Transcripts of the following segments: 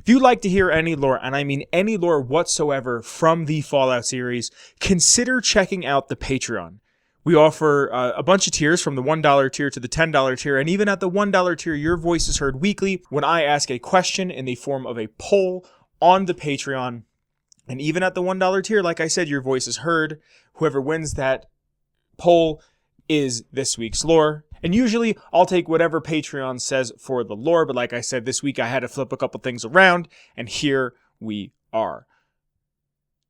If you'd like to hear any lore, and I mean any lore whatsoever from the Fallout series, consider checking out the Patreon. We offer a bunch of tiers, from the $1 tier to the $10 tier, and even at the $1 tier, your voice is heard weekly when I ask a question in the form of a poll on the Patreon. And even at the $1 tier, like I said, your voice is heard. Whoever wins that poll is this week's lore. And usually I'll take whatever Patreon says for the lore, but like I said, this week I had to flip a couple things around, and here we are.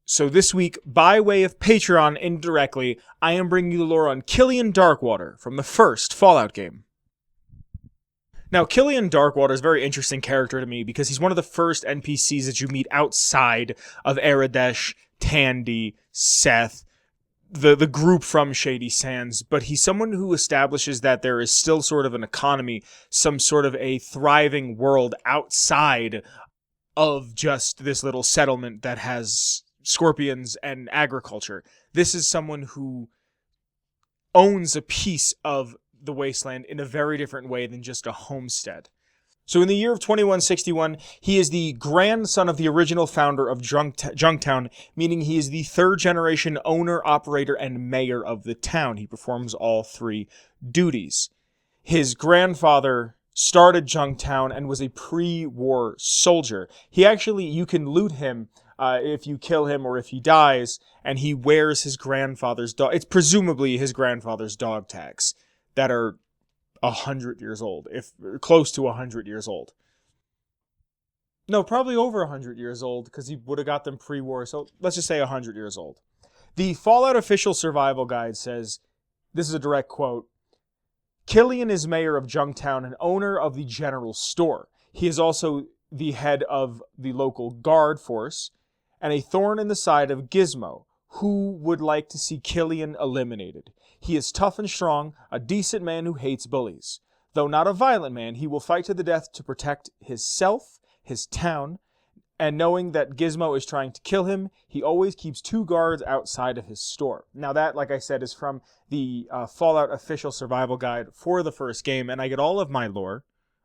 So this week, by way of Patreon indirectly, I am bringing you the lore on Killian Darkwater from the first Fallout game. Now, Killian Darkwater is a very interesting character to me because he's one of the first NPCs that you meet outside of Aradesh, Tandy, Seth, the group from Shady Sands, but he's someone who establishes that there is still sort of an economy, some sort of a thriving world outside of just this little settlement that has scorpions and agriculture. This is someone who owns a piece of the wasteland in a very different way than just a homestead. So in the year of 2161, he is the grandson of the original founder of Junktown, meaning he is the third generation owner, operator, and mayor of the town. He performs all three duties. His grandfather started Junktown and was a pre-war soldier. You can loot him if you kill him or if he dies, and he wears his grandfather's dog. It's presumably his grandfather's dog tags that are 100 years old, if close to 100 years old. No, probably over 100 years old, because he would have got them pre-war, so let's just say 100 years old. The Fallout official survival guide says, this is a direct quote, Killian is mayor of Junktown and owner of the general store. He is also the head of the local guard force, and a thorn in the side of Gizmo, who would like to see Killian eliminated. He is tough and strong, a decent man who hates bullies. Though not a violent man, he will fight to the death to protect himself, his town, and knowing that Gizmo is trying to kill him, he always keeps 2 guards outside of his store. Now that, like I said, is from the Fallout official survival guide for the first game, and I get all of my lore,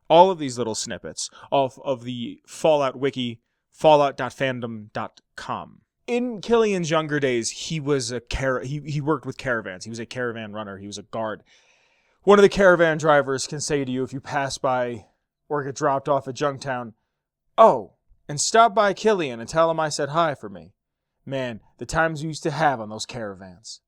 all of these little snippets, off of the Fallout wiki, fallout.fandom.com. In Killian's younger days, he was he worked with caravans. He was a caravan runner. He was a guard. One of the caravan drivers can say to you if you pass by or get dropped off at Junktown, "Oh, and stop by Killian and tell him I said hi for me." Man, the times we used to have on those caravans.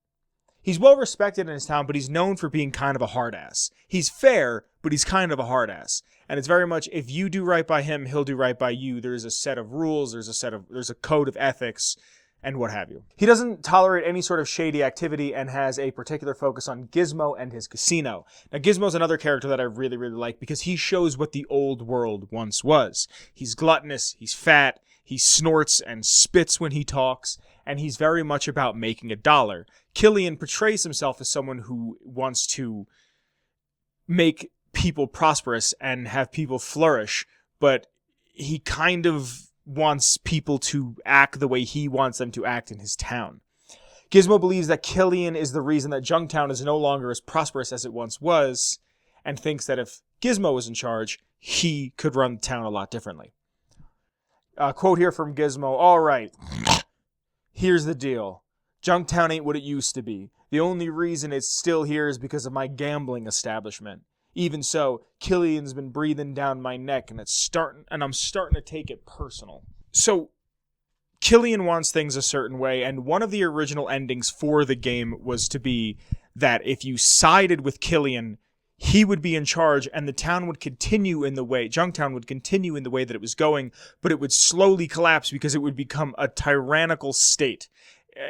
He's well respected in his town, but he's known for being kind of a hard ass. He's fair, but he's kind of a hard ass. And it's very much, if you do right by him, he'll do right by you. There's a set of rules, there's a code of ethics, and what have you. He doesn't tolerate any sort of shady activity and has a particular focus on Gizmo and his casino. Now, Gizmo's another character that I really, really like because he shows what the old world once was. He's gluttonous, he's fat, he snorts and spits when he talks, and he's very much about making a dollar. Killian portrays himself as someone who wants to make people prosperous and have people flourish, but he kind of wants people to act the way he wants them to act in his town. Gizmo believes that Killian is the reason that Junktown is no longer as prosperous as it once was, and thinks that if Gizmo was in charge, he could run the town a lot differently. Quote here from Gizmo, "All right, here's the deal. Junktown ain't what it used to be. The only reason it's still here is because of my gambling establishment. Even so, Killian's been breathing down my neck, and I'm starting to take it personal." So, Killian wants things a certain way, and one of the original endings for the game was to be that if you sided with Killian, he would be in charge, and the town would continue in the way, Junktown would continue in the way that it was going, but it would slowly collapse because it would become a tyrannical state.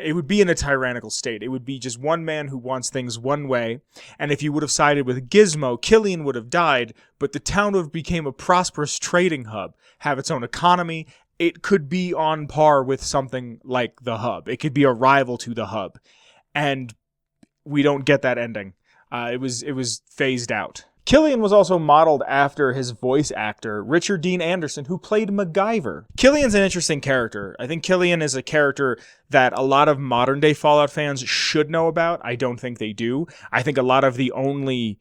It would be in a tyrannical state. It would be just one man who wants things one way, and if you would have sided with Gizmo, Killian would have died, but the town would have become a prosperous trading hub, have its own economy. It could be on par with something like the hub. It could be a rival to the hub, and we don't get that ending. It was phased out. Killian was also modeled after his voice actor, Richard Dean Anderson, who played MacGyver. Killian's an interesting character. I think Killian is a character that a lot of modern-day Fallout fans should know about. I don't think they do. I think a lot of the only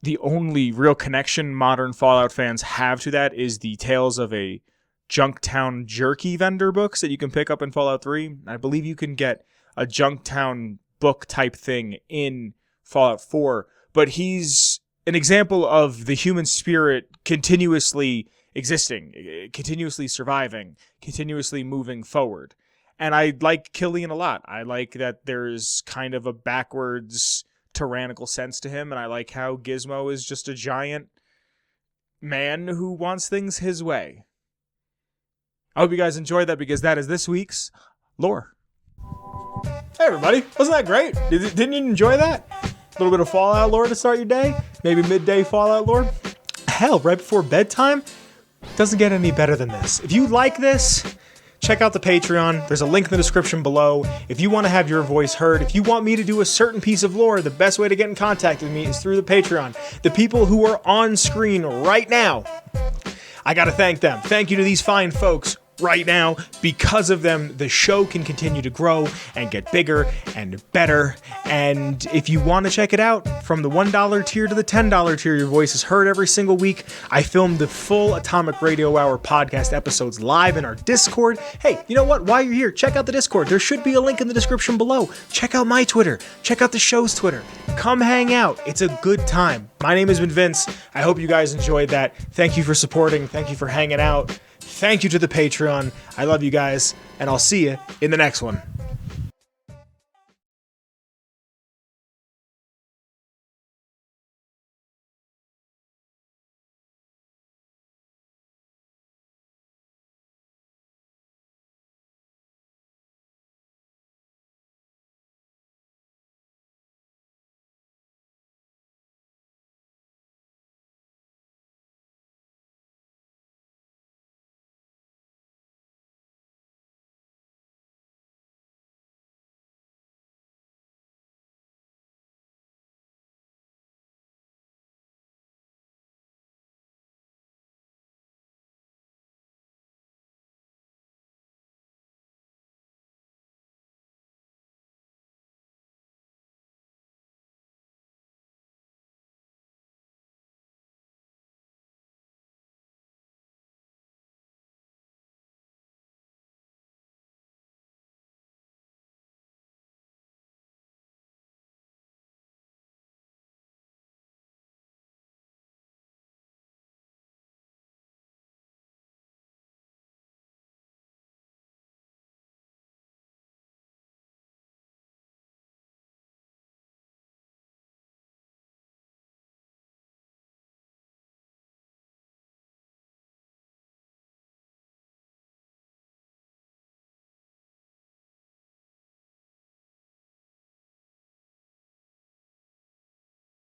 real connection modern Fallout fans have to that is the Tales of a Junktown jerky vendor books that you can pick up in Fallout 3. I believe you can get a Junktown book type thing in Fallout 4, but he's an example of the human spirit continuously existing, continuously surviving, continuously moving forward. And I like Killian a lot. I like that there's kind of a backwards tyrannical sense to him, and I like how Gizmo is just a giant man who wants things his way. I hope you guys enjoyed that, because that is this week's lore. Hey everybody, wasn't that great? Didn't you enjoy that? A little bit of Fallout lore to start your day? Maybe midday Fallout lore? Hell, right before bedtime? Doesn't get any better than this. If you like this, check out the Patreon. There's a link in the description below. If you want to have your voice heard, if you want me to do a certain piece of lore, the best way to get in contact with me is through the Patreon. The people who are on screen right now, I gotta thank them. Thank you to these fine folks right now. Because of them, the show can continue to grow and get bigger and better. And if you want to check it out, from the $1 tier to the $10 tier, your voice is heard every single week. I filmed the full Atomic Radio Hour podcast episodes live in our Discord. Hey, you know what? While you're here, check out the Discord. There should be a link in the description below. Check out my Twitter. Check out the show's Twitter. Come hang out. It's a good time. My name has been Vince. I hope you guys enjoyed that. Thank you for supporting. Thank you for hanging out. Thank you to the Patreon. I love you guys, and I'll see you in the next one.